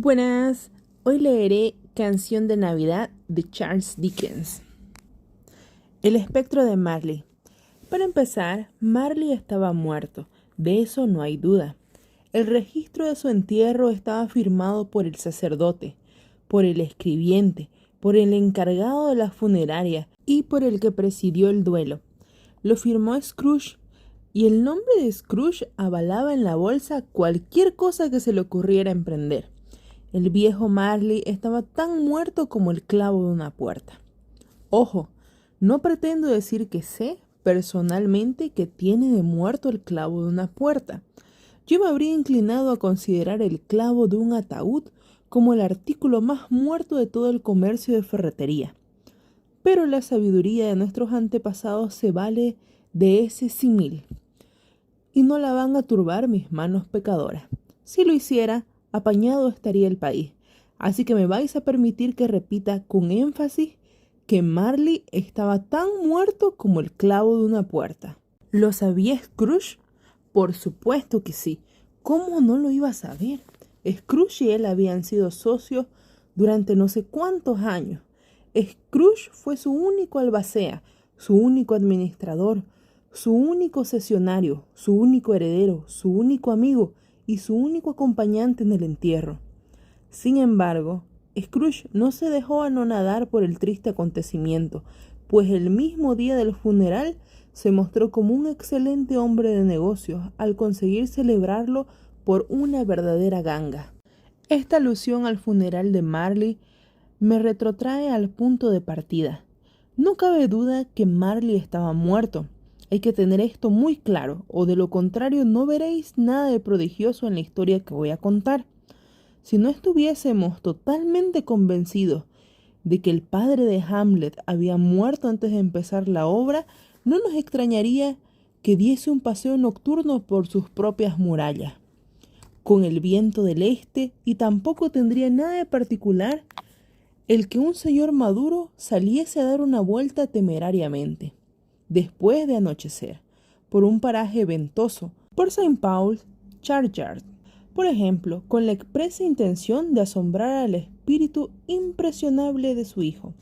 Buenas, hoy leeré Canción de Navidad de Charles Dickens. El espectro de Marley. Para empezar, Marley estaba muerto, de eso no hay duda. El registro de su entierro estaba firmado por el sacerdote, por el escribiente, por el encargado de la funeraria y por el que presidió el duelo. Lo firmó Scrooge, y el nombre de Scrooge avalaba en la bolsa cualquier cosa que se le ocurriera emprender. El viejo Marley estaba tan muerto como el clavo de una puerta. Ojo, no pretendo decir que sé personalmente que tiene de muerto el clavo de una puerta. Yo me habría inclinado a considerar el clavo de un ataúd como el artículo más muerto de todo el comercio de ferretería. Pero la sabiduría de nuestros antepasados se vale de ese símil, y no la van a turbar mis manos pecadoras. Si lo hiciera, apañado estaría el país. Así que me vais a permitir que repita con énfasis que Marley estaba tan muerto como el clavo de una puerta. ¿Lo sabía Scrooge? Por supuesto que sí. ¿Cómo no lo iba a saber? Scrooge y él habían sido socios durante no sé cuántos años. Scrooge fue su único albacea, su único administrador, su único cesionario, su único heredero, su único amigo y su único acompañante en el entierro. Sin embargo, Scrooge no se dejó anonadar por el triste acontecimiento, pues el mismo día del funeral se mostró como un excelente hombre de negocios al conseguir celebrarlo por una verdadera ganga. Esta alusión al funeral de Marley me retrotrae al punto de partida. No cabe duda que Marley estaba muerto. Hay que tener esto muy claro, o de lo contrario no veréis nada de prodigioso en la historia que voy a contar. Si no estuviésemos totalmente convencidos de que el padre de Hamlet había muerto antes de empezar la obra, no nos extrañaría que diese un paseo nocturno por sus propias murallas, con el viento del este, y tampoco tendría nada de particular el que un señor maduro saliese a dar una vuelta temerariamente, después de anochecer, por un paraje ventoso, por St. Paul's Churchyard, por ejemplo, con la expresa intención de asombrar al espíritu impresionable de su hijo.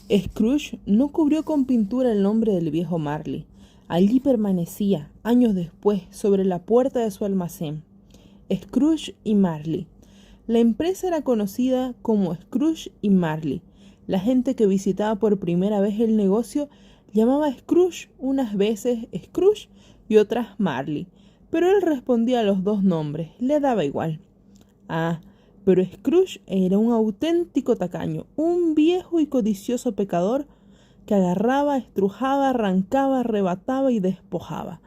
Scrooge no cubrió con pintura el nombre del viejo Marley. Allí permanecía, años después, sobre la puerta de su almacén. Scrooge y Marley. La empresa era conocida como Scrooge y Marley. La gente que visitaba por primera vez el negocio llamaba a Scrooge unas veces Scrooge y otras Marley, pero él respondía a los dos nombres, le daba igual. Pero Scrooge era un auténtico tacaño, un viejo y codicioso pecador que agarraba, estrujaba, arrancaba, arrebataba y despojaba.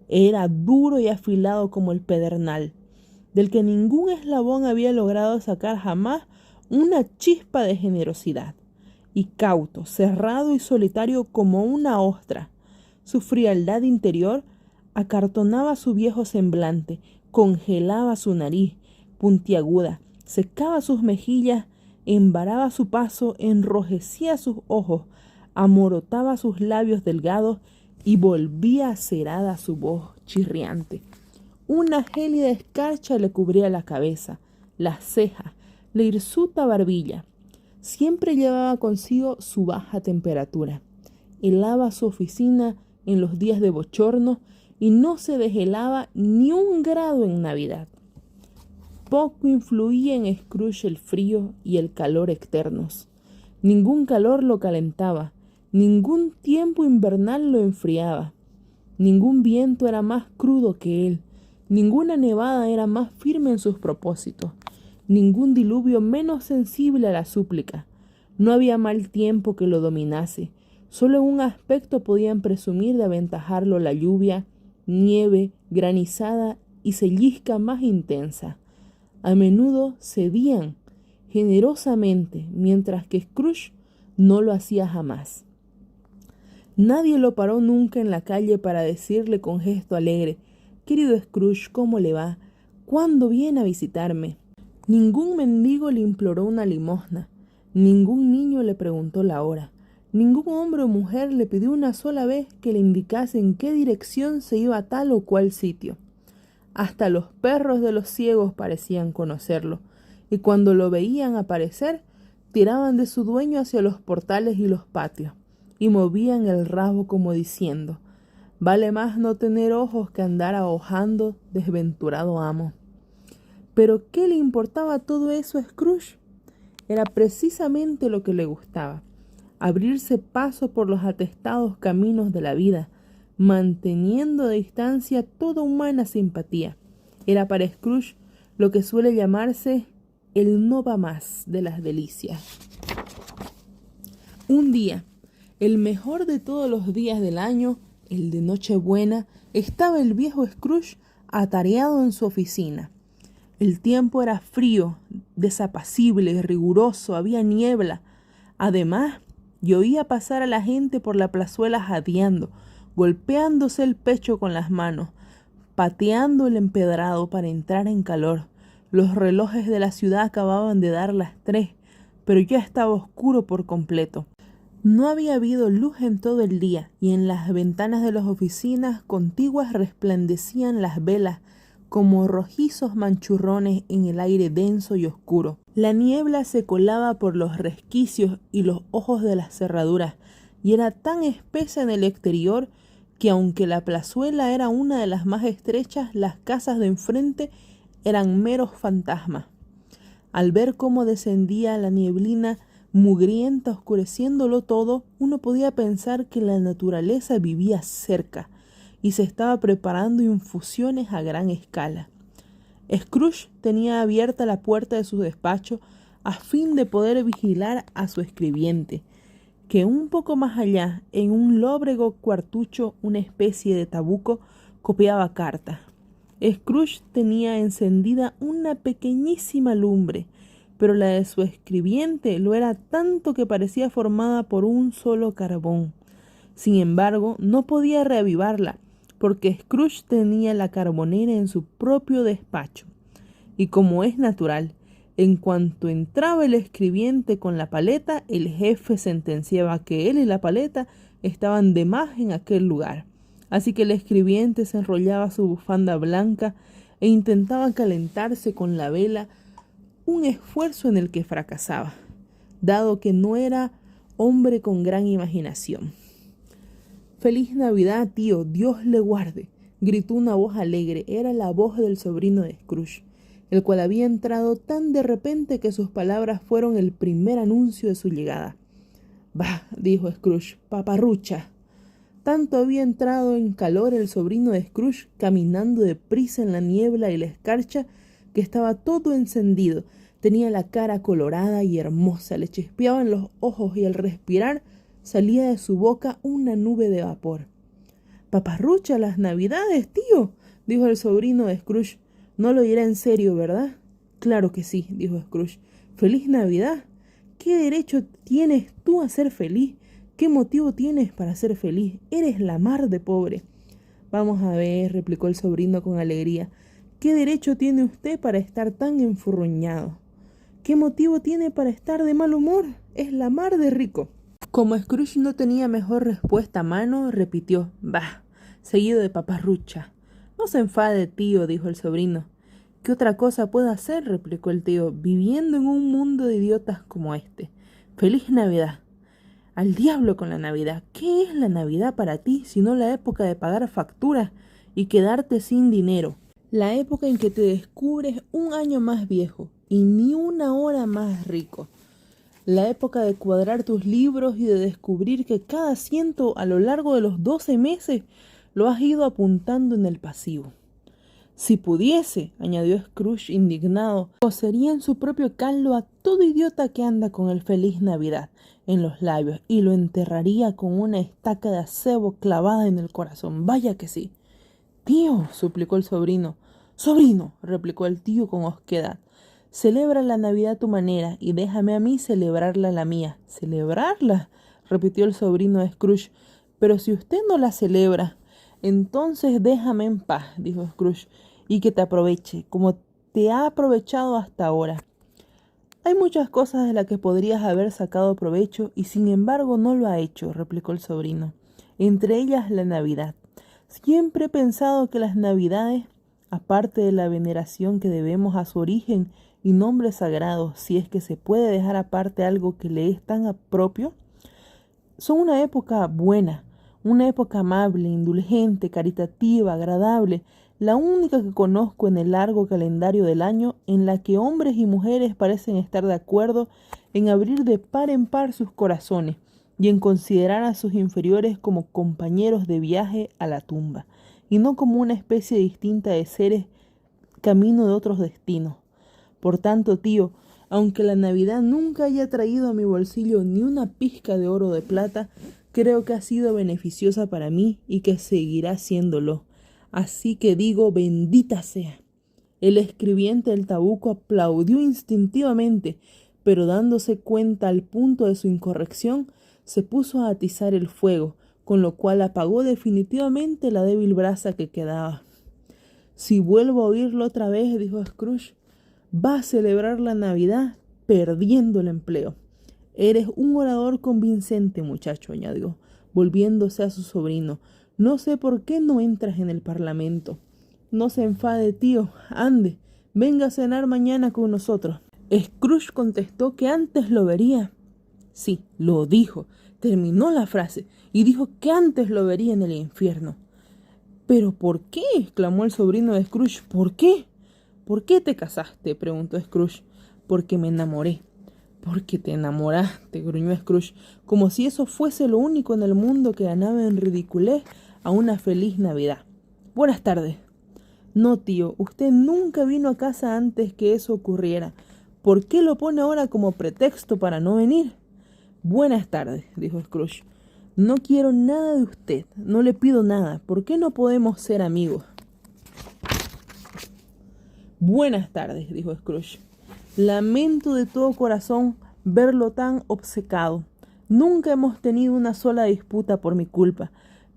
Era duro y afilado como el pedernal, del que ningún eslabón había logrado sacar jamás una chispa de generosidad, y cauto, cerrado y solitario como una ostra. Su frialdad interior acartonaba su viejo semblante, congelaba su nariz puntiaguda, secaba sus mejillas, embaraba su paso, enrojecía sus ojos, amorotaba sus labios delgados y volvía acerada su voz chirriante. Una gélida escarcha le cubría la cabeza, las cejas, la hirsuta barbilla. Siempre llevaba consigo su baja temperatura. Helaba su oficina en los días de bochorno y no se deshelaba ni 1 grado en Navidad. Poco influía en Scrooge el frío y el calor externos. Ningún calor lo calentaba, ningún tiempo invernal lo enfriaba. Ningún viento era más crudo que él, ninguna nevada era más firme en sus propósitos, ningún diluvio menos sensible a la súplica. No había mal tiempo que lo dominase. Solo en un aspecto podían presumir de aventajarlo la lluvia, nieve, granizada y cellisca más intensa. A menudo cedían generosamente, mientras que Scrooge no lo hacía jamás. Nadie lo paró nunca en la calle para decirle con gesto alegre: «Querido Scrooge, ¿cómo le va? ¿Cuándo viene a visitarme?». Ningún mendigo le imploró una limosna. Ningún niño le preguntó la hora. Ningún hombre o mujer le pidió una sola vez que le indicase en qué dirección se iba a tal o cual sitio. Hasta los perros de los ciegos parecían conocerlo, y cuando lo veían aparecer, tiraban de su dueño hacia los portales y los patios, y movían el rabo como diciendo: vale más no tener ojos que andar ahojando desventurado amo. Pero ¿qué le importaba todo eso a Scrooge? Era precisamente lo que le gustaba: abrirse paso por los atestados caminos de la vida, manteniendo a distancia toda humana simpatía. Era para Scrooge lo que suele llamarse el no va más de las delicias. Un día, el mejor de todos los días del año, el de Nochebuena, estaba el viejo Scrooge atareado en su oficina. El tiempo era frío, desapacible, riguroso, había niebla. Además, yo oía pasar a la gente por la plazuela jadeando, golpeándose el pecho con las manos, pateando el empedrado para entrar en calor. Los relojes de la ciudad acababan de dar las 3, pero ya estaba oscuro por completo. No había habido luz en todo el día, y en las ventanas de las oficinas contiguas resplandecían las velas como rojizos manchurrones en el aire denso y oscuro. La niebla se colaba por los resquicios y los ojos de las cerraduras, y era tan espesa en el exterior que, aunque la plazuela era una de las más estrechas, las casas de enfrente eran meros fantasmas. Al ver cómo descendía la nieblina mugrienta oscureciéndolo todo, uno podía pensar que la naturaleza vivía cerca y se estaba preparando infusiones a gran escala. Scrooge tenía abierta la puerta de su despacho a fin de poder vigilar a su escribiente, que un poco más allá, en un lóbrego cuartucho, una especie de tabuco, copiaba cartas. Scrooge tenía encendida una pequeñísima lumbre, pero la de su escribiente lo era tanto que parecía formada por un solo carbón. Sin embargo, no podía reavivarla, porque Scrooge tenía la carbonera en su propio despacho. Y como es natural, en cuanto entraba el escribiente con la paleta, el jefe sentenciaba que él y la paleta estaban de más en aquel lugar. Así que el escribiente se enrollaba su bufanda blanca e intentaba calentarse con la vela, un esfuerzo en el que fracasaba, dado que no era hombre con gran imaginación. «¡Feliz Navidad, tío! ¡Dios le guarde!», gritó una voz alegre. Era la voz del sobrino de Scrooge, el cual había entrado tan de repente que sus palabras fueron el primer anuncio de su llegada. «Bah», dijo Scrooge, «paparrucha». Tanto había entrado en calor el sobrino de Scrooge, caminando deprisa en la niebla y la escarcha, que estaba todo encendido. Tenía la cara colorada y hermosa, le chispeaban los ojos y al respirar salía de su boca una nube de vapor. «Paparrucha, las Navidades, tío», dijo el sobrino de Scrooge. «No lo dirá en serio, ¿verdad?». «Claro que sí», dijo Scrooge. «¡Feliz Navidad! ¿Qué derecho tienes tú a ser feliz? ¿Qué motivo tienes para ser feliz? Eres la mar de pobre». «Vamos a ver», replicó el sobrino con alegría. «¿Qué derecho tiene usted para estar tan enfurruñado? ¿Qué motivo tiene para estar de mal humor? Es la mar de rico». Como Scrooge no tenía mejor respuesta a mano, repitió: «Bah», seguido de «paparrucha». «No se enfade, tío», dijo el sobrino. «¿Qué otra cosa puedo hacer?», replicó el tío, «viviendo en un mundo de idiotas como este. ¡Feliz Navidad!». «Al diablo con la Navidad. ¿Qué es la Navidad para ti sino la época de pagar facturas y quedarte sin dinero? La época en que te descubres un año más viejo y ni una hora más rico. La época de cuadrar tus libros y de descubrir que cada asiento a lo largo de los 12 meses lo has ido apuntando en el pasivo». «Si pudiese», añadió Scrooge indignado, «cocería en su propio caldo a todo idiota que anda con el Feliz Navidad en los labios y lo enterraría con una estaca de acebo clavada en el corazón. Vaya que sí». «Tío», suplicó el sobrino. «Sobrino», replicó el tío con osquedad, «celebra la Navidad a tu manera y déjame a mí celebrarla a la mía». «¿Celebrarla?», repitió el sobrino de Scrooge. «Pero si usted no la celebra». «Entonces déjame en paz», dijo Scrooge, «y que te aproveche, como te ha aprovechado hasta ahora». «Hay muchas cosas de las que podrías haber sacado provecho y sin embargo no lo ha hecho», replicó el sobrino. «Entre ellas la Navidad. Siempre he pensado que las Navidades, aparte de la veneración que debemos a su origen, y nombres sagrados, si es que se puede dejar aparte algo que le es tan propio, son una época buena, una época amable, indulgente, caritativa, agradable, la única que conozco en el largo calendario del año en la que hombres y mujeres parecen estar de acuerdo en abrir de par en par sus corazones y en considerar a sus inferiores como compañeros de viaje a la tumba, y no como una especie distinta de seres camino de otros destinos. Por tanto, tío, aunque la Navidad nunca haya traído a mi bolsillo ni una pizca de oro o de plata, creo que ha sido beneficiosa para mí y que seguirá siéndolo. Así que digo, bendita sea. El escribiente del tabuco aplaudió instintivamente, pero dándose cuenta al punto de su incorrección, se puso a atizar el fuego, con lo cual apagó definitivamente la débil brasa que quedaba. Si vuelvo a oírlo otra vez, dijo Scrooge, va a celebrar la Navidad perdiendo el empleo. Eres un orador convincente, muchacho, añadió, volviéndose a su sobrino. No sé por qué no entras en el Parlamento. No se enfade, tío. Ande, venga a cenar mañana con nosotros. Scrooge contestó que antes lo vería. Sí, lo dijo. Terminó la frase y dijo que antes lo vería en el infierno. ¿Pero por qué? Exclamó el sobrino de Scrooge. ¿Por qué? ¿Por qué te casaste? Preguntó Scrooge. Porque me enamoré. Porque te enamoraste, gruñó Scrooge, como si eso fuese lo único en el mundo que ganaba en ridiculez a una feliz Navidad. Buenas tardes. No, tío, usted nunca vino a casa antes que eso ocurriera. ¿Por qué lo pone ahora como pretexto para no venir? Buenas tardes, dijo Scrooge. No quiero nada de usted, no le pido nada. ¿Por qué no podemos ser amigos? Buenas tardes, dijo Scrooge. Lamento de todo corazón verlo tan obcecado. Nunca hemos tenido una sola disputa por mi culpa,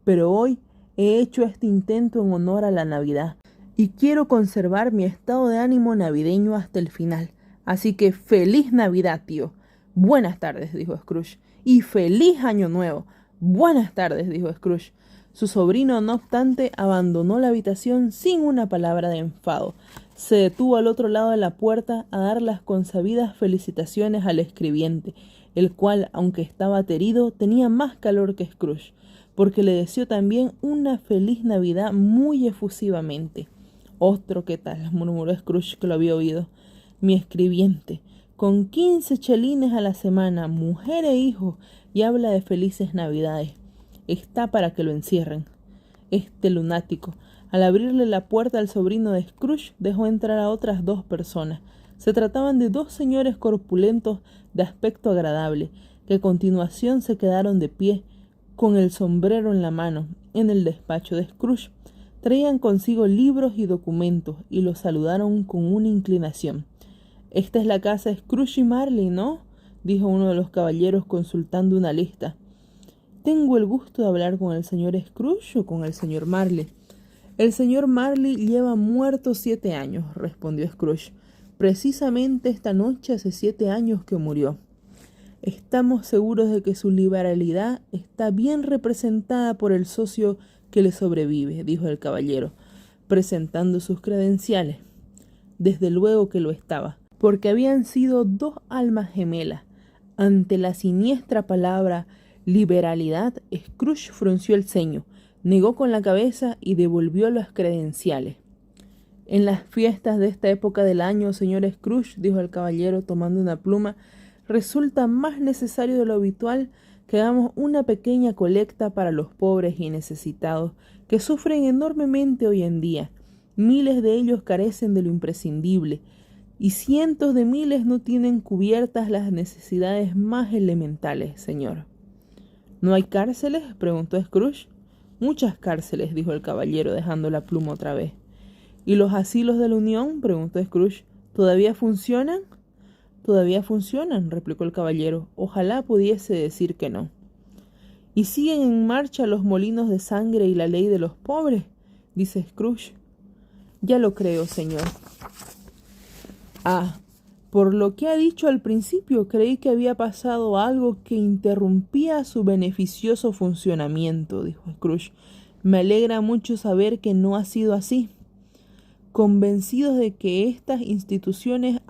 pero hoy he hecho este intento en honor a la Navidad y quiero conservar mi estado de ánimo navideño hasta el final. Así que ¡feliz Navidad, tío! Buenas tardes, dijo Scrooge. Y ¡feliz Año Nuevo! Buenas tardes, dijo Scrooge. Su sobrino, no obstante, abandonó la habitación sin una palabra de enfado. Se detuvo al otro lado de la puerta a dar las consabidas felicitaciones al escribiente, el cual, aunque estaba aterido, tenía más calor que Scrooge, porque le deseó también una feliz Navidad muy efusivamente. «Ostro, ¿qué tal?», murmuró Scrooge, que lo había oído. «Mi escribiente, con 15 chelines a la semana, mujer e hijo, y habla de felices Navidades. Está para que lo encierren. Este lunático». Al abrirle la puerta al sobrino de Scrooge, dejó entrar a otras 2 personas. Se trataban de 2 señores corpulentos de aspecto agradable, que a continuación se quedaron de pie, con el sombrero en la mano, en el despacho de Scrooge. Traían consigo libros y documentos, y los saludaron con una inclinación. «Esta es la casa de Scrooge y Marley, ¿no?», dijo uno de los caballeros consultando una lista. «¿Tengo el gusto de hablar con el señor Scrooge o con el señor Marley?» «El señor Marley lleva muerto 7 años», respondió Scrooge. «Precisamente esta noche hace 7 años que murió. Estamos seguros de que su liberalidad está bien representada por el socio que le sobrevive», dijo el caballero, presentando sus credenciales. Desde luego que lo estaba, porque habían sido 2 almas gemelas. Ante la siniestra palabra liberalidad, Scrooge frunció el ceño, negó con la cabeza y devolvió las credenciales. «En las fiestas de esta época del año, señor Scrooge», dijo el caballero tomando una pluma, «resulta más necesario de lo habitual que hagamos una pequeña colecta para los pobres y necesitados que sufren enormemente hoy en día. Miles de ellos carecen de lo imprescindible y cientos de miles no tienen cubiertas las necesidades más elementales, señor». «¿No hay cárceles?», preguntó Scrooge. «Muchas cárceles», dijo el caballero, dejando la pluma otra vez. «¿Y los asilos de la Unión?», preguntó Scrooge. «¿Todavía funcionan?». «Todavía funcionan», replicó el caballero. «Ojalá pudiese decir que no». «¿Y siguen en marcha los molinos de sangre y la ley de los pobres?», dice Scrooge. «Ya lo creo, señor». «Ah, por lo que ha dicho al principio, creí que había pasado algo que interrumpía su beneficioso funcionamiento», dijo Scrooge. «Me alegra mucho saber que no ha sido así. Convencidos de que estas instituciones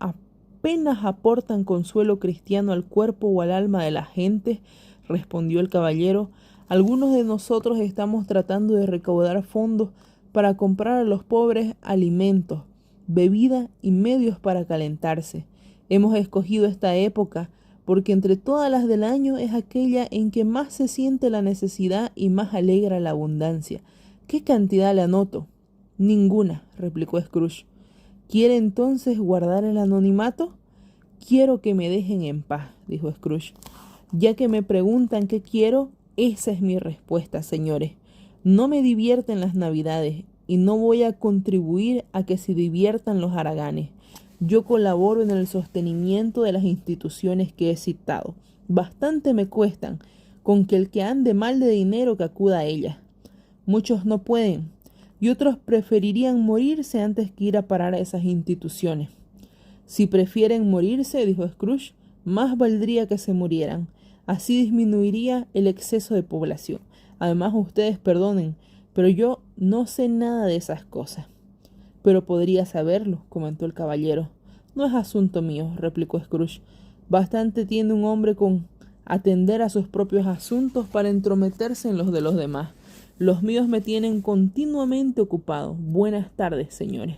apenas aportan consuelo cristiano al cuerpo o al alma de la gente, respondió el caballero. Algunos de nosotros estamos tratando de recaudar fondos para comprar a los pobres alimentos, bebida y medios para calentarse. Hemos escogido esta época porque entre todas las del año es aquella en que más se siente la necesidad y más alegra la abundancia. ¿Qué cantidad le anoto? Ninguna, replicó Scrooge. ¿Quiere entonces guardar el anonimato? Quiero que me dejen en paz, dijo Scrooge. Ya que me preguntan qué quiero, esa es mi respuesta, señores. No me divierten las Navidades y no voy a contribuir a que se diviertan los haraganes. Yo colaboro en el sostenimiento de las instituciones que he citado. Bastante me cuestan, con que el que ande mal de dinero que acuda a ellas. Muchos no pueden, y otros preferirían morirse antes que ir a parar a esas instituciones. Si prefieren morirse, dijo Scrooge, más valdría que se murieran. Así disminuiría el exceso de población. Además, ustedes perdonen, pero yo no sé nada de esas cosas. Pero podría saberlo, comentó el caballero. No es asunto mío, replicó Scrooge. Bastante tiene un hombre con atender a sus propios asuntos para entrometerse en los de los demás. Los míos me tienen continuamente ocupado. Buenas tardes, señores.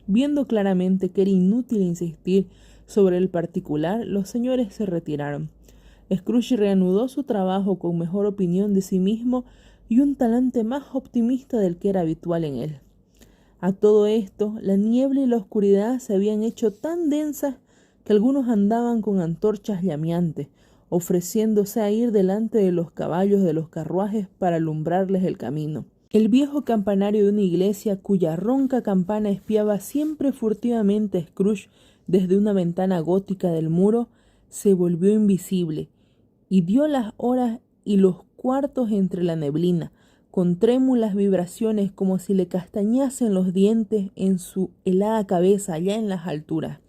Viendo claramente que era inútil insistir sobre el particular, los señores se retiraron. Scrooge reanudó su trabajo con mejor opinión de sí mismo y un talante más optimista del que era habitual en él. A todo esto, la niebla y la oscuridad se habían hecho tan densas que algunos andaban con antorchas llameantes, ofreciéndose a ir delante de los caballos de los carruajes para alumbrarles el camino. El viejo campanario de una iglesia, cuya ronca campana espiaba siempre furtivamente a Scrooge desde una ventana gótica del muro, se volvió invisible y dio las horas y los cuartos entre la neblina, con trémulas vibraciones como si le castañasen los dientes en su helada cabeza allá en las alturas.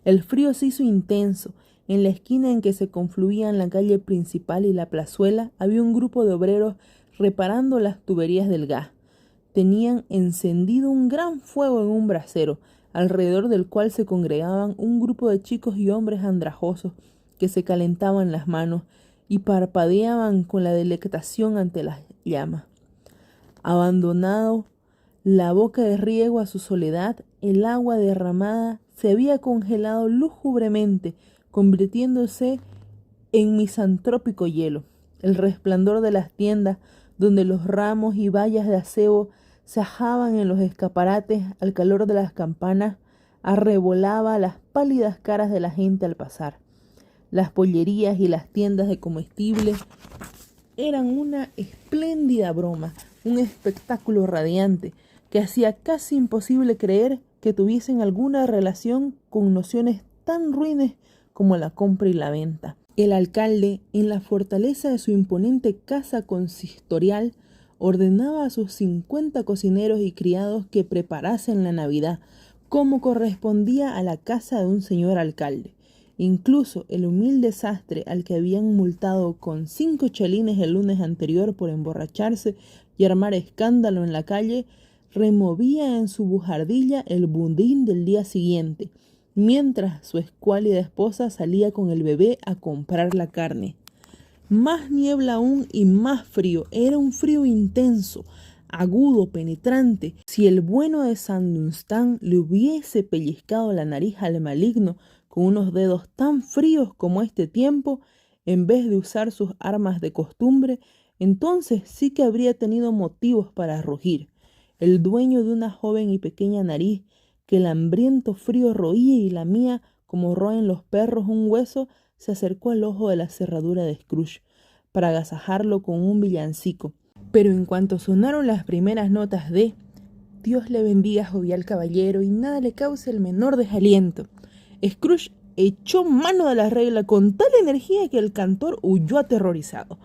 El frío se hizo intenso. En la esquina en que se confluían la calle principal y la plazuela había un grupo de obreros reparando las tuberías del gas. Tenían encendido un gran fuego en un brasero, alrededor del cual se congregaban un grupo de chicos y hombres andrajosos que se calentaban las manos y parpadeaban con la delectación ante las llamas. Abandonado la boca de riego a su soledad, el agua derramada se había congelado lúgubremente, convirtiéndose en misantrópico hielo. El resplandor de las tiendas, donde los ramos y vallas de acebo se ajaban en los escaparates al calor de las campanas, arrebolaba las pálidas caras de la gente al pasar. Las pollerías y las tiendas de comestibles eran una espléndida broma, un espectáculo radiante que hacía casi imposible creer que tuviesen alguna relación con nociones tan ruines como la compra y la venta. El alcalde, en la fortaleza de su imponente casa consistorial, ordenaba a sus 50 cocineros y criados que preparasen la Navidad, como correspondía a la casa de un señor alcalde. Incluso el humilde sastre al que habían multado con 5 chelines el lunes anterior por emborracharse y armar escándalo en la calle, removía en su bujardilla el budín del día siguiente, mientras su escuálida esposa salía con el bebé a comprar la carne. Más niebla aún y más frío. Era un frío intenso, agudo, penetrante. Si el bueno de San Dunstan le hubiese pellizcado la nariz al maligno con unos dedos tan fríos como este tiempo, en vez de usar sus armas de costumbre, entonces sí que habría tenido motivos para rugir. El dueño de una joven y pequeña nariz, que el hambriento frío roía y lamía como roen los perros un hueso, se acercó al ojo de la cerradura de Scrooge para agasajarlo con un villancico. Pero en cuanto sonaron las primeras notas de «Dios le bendiga, jovial caballero, y nada le cause el menor desaliento», Scrooge echó mano de la regla con tal energía que el cantor huyó aterrorizado,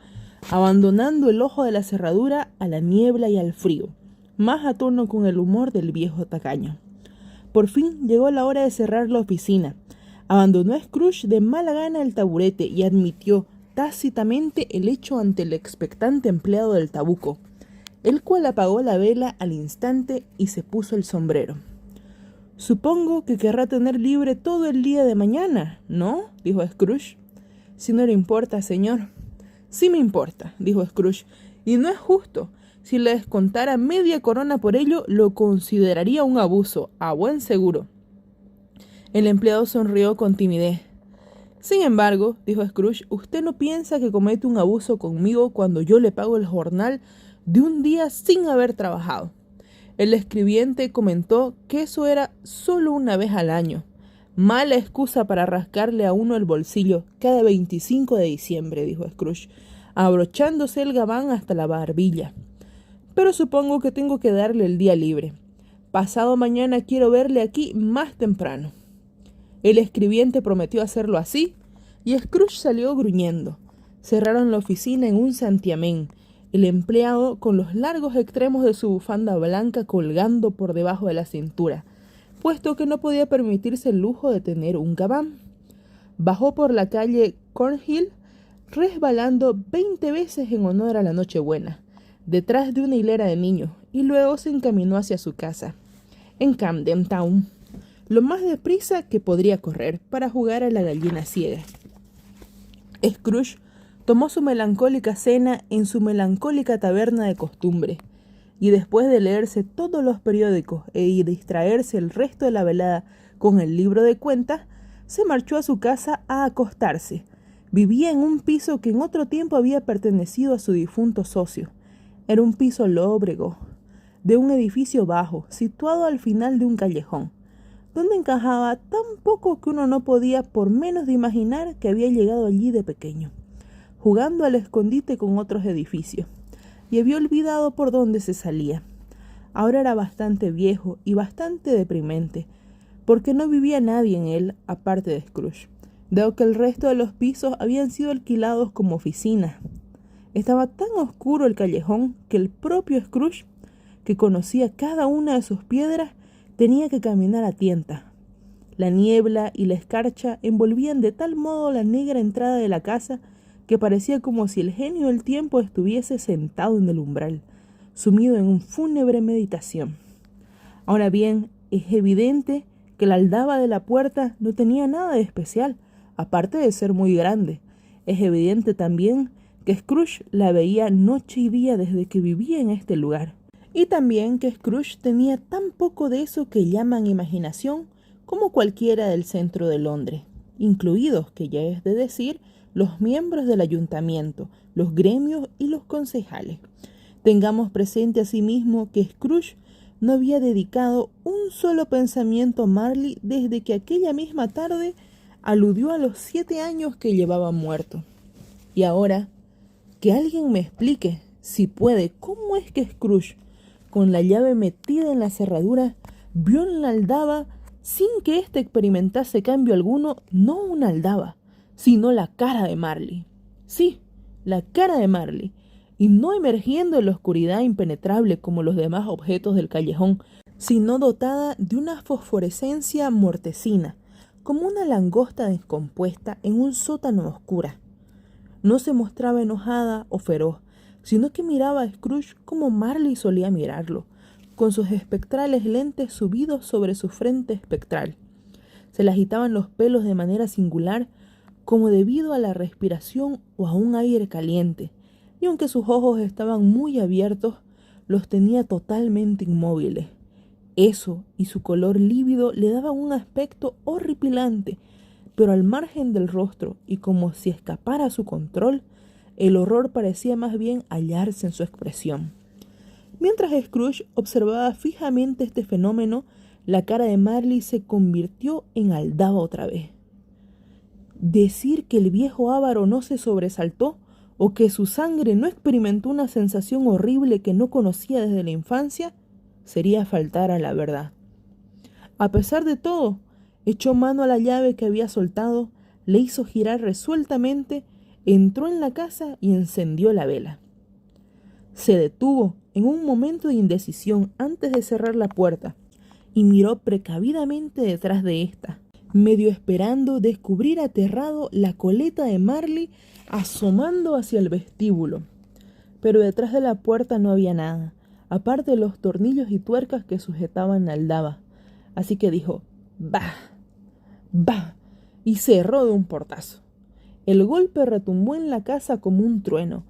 abandonando el ojo de la cerradura a la niebla y al frío, más a tono con el humor del viejo tacaño. Por fin llegó la hora de cerrar la oficina. Abandonó a Scrooge de mala gana el taburete y admitió tácitamente el hecho ante el expectante empleado del tabuco, el cual apagó la vela al instante y se puso el sombrero. Supongo que querrá tener libre todo el día de mañana, ¿no?, dijo Scrooge. Si no le importa, señor. Sí me importa, dijo Scrooge, y no es justo. Si le descontara media corona por ello, lo consideraría un abuso, a buen seguro. El empleado sonrió con timidez. Sin embargo, dijo Scrooge, usted no piensa que comete un abuso conmigo cuando yo le pago el jornal de un día sin haber trabajado. El escribiente comentó que eso era solo una vez al año. Mala excusa para rascarle a uno el bolsillo cada 25 de diciembre, dijo Scrooge, abrochándose el gabán hasta la barbilla. Pero supongo que tengo que darle el día libre. Pasado mañana quiero verle aquí más temprano. El escribiente prometió hacerlo así, y Scrooge salió gruñendo. Cerraron la oficina en un santiamén, el empleado con los largos extremos de su bufanda blanca colgando por debajo de la cintura, puesto que no podía permitirse el lujo de tener un gabán. Bajó por la calle Cornhill, resbalando 20 veces en honor a la Nochebuena, detrás de una hilera de niños, y luego se encaminó hacia su casa, en Camden Town, lo más deprisa que podría correr para jugar a la gallina ciega. Scrooge tomó su melancólica cena en su melancólica taberna de costumbre, y después de leerse todos los periódicos y distraerse el resto de la velada con el libro de cuentas, se marchó a su casa a acostarse. Vivía en un piso que en otro tiempo había pertenecido a su difunto socio. Era un piso lóbrego, de un edificio bajo, situado al final de un callejón, donde encajaba tan poco que uno no podía por menos de imaginar que había llegado allí de pequeño, jugando al escondite con otros edificios, y había olvidado por dónde se salía. Ahora era bastante viejo y bastante deprimente, porque no vivía nadie en él aparte de Scrooge, dado que el resto de los pisos habían sido alquilados como oficinas. Estaba tan oscuro el callejón que el propio Scrooge, que conocía cada una de sus piedras, tenía que caminar a tientas. La niebla y la escarcha envolvían de tal modo la negra entrada de la casa que parecía como si el genio del tiempo estuviese sentado en el umbral, sumido en un fúnebre meditación. Ahora bien, es evidente que la aldaba de la puerta no tenía nada de especial, aparte de ser muy grande. Es evidente también que Scrooge la veía noche y día desde que vivía en este lugar. Y también que Scrooge tenía tan poco de eso que llaman imaginación como cualquiera del centro de Londres, incluidos, que ya es de decir, los miembros del ayuntamiento, los gremios y los concejales. Tengamos presente asimismo que Scrooge no había dedicado un solo pensamiento a Marley desde que aquella misma tarde aludió a los 7 años que llevaba muerto. Y ahora, que alguien me explique, si puede, cómo es que Scrooge, con la llave metida en la cerradura, vio en la aldaba, sin que éste experimentase cambio alguno, no una aldaba, sino la cara de Marley. Sí, la cara de Marley, y no emergiendo de la oscuridad impenetrable como los demás objetos del callejón, sino dotada de una fosforescencia mortecina, como una langosta descompuesta en un sótano oscura. No se mostraba enojada o feroz, sino que miraba a Scrooge como Marley solía mirarlo, con sus espectrales lentes subidos sobre su frente espectral. Se le agitaban los pelos de manera singular, como debido a la respiración o a un aire caliente, y aunque sus ojos estaban muy abiertos, los tenía totalmente inmóviles. Eso y su color lívido le daban un aspecto horripilante, pero al margen del rostro, y como si escapara a su control, el horror parecía más bien hallarse en su expresión. Mientras Scrooge observaba fijamente este fenómeno, la cara de Marley se convirtió en aldaba otra vez. Decir que el viejo avaro no se sobresaltó o que su sangre no experimentó una sensación horrible que no conocía desde la infancia sería faltar a la verdad. A pesar de todo, echó mano a la llave que había soltado, le hizo girar resueltamente, entró en la casa y encendió la vela. Se detuvo en un momento de indecisión antes de cerrar la puerta y miró precavidamente detrás de ésta, medio esperando descubrir aterrado la coleta de Marley asomando hacia el vestíbulo. Pero detrás de la puerta no había nada, aparte de los tornillos y tuercas que sujetaban la aldaba. así que dijo «bah, bah» y cerró de un portazo. El golpe retumbó en la casa como un trueno.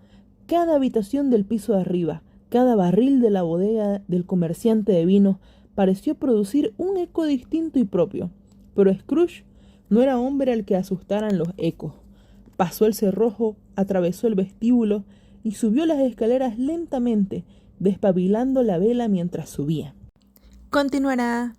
Cada habitación del piso de arriba, cada barril de la bodega del comerciante de vino pareció producir un eco distinto y propio. Pero Scrooge no era hombre al que asustaran los ecos. Pasó el cerrojo, atravesó el vestíbulo y subió las escaleras lentamente, despabilando la vela mientras subía. Continuará.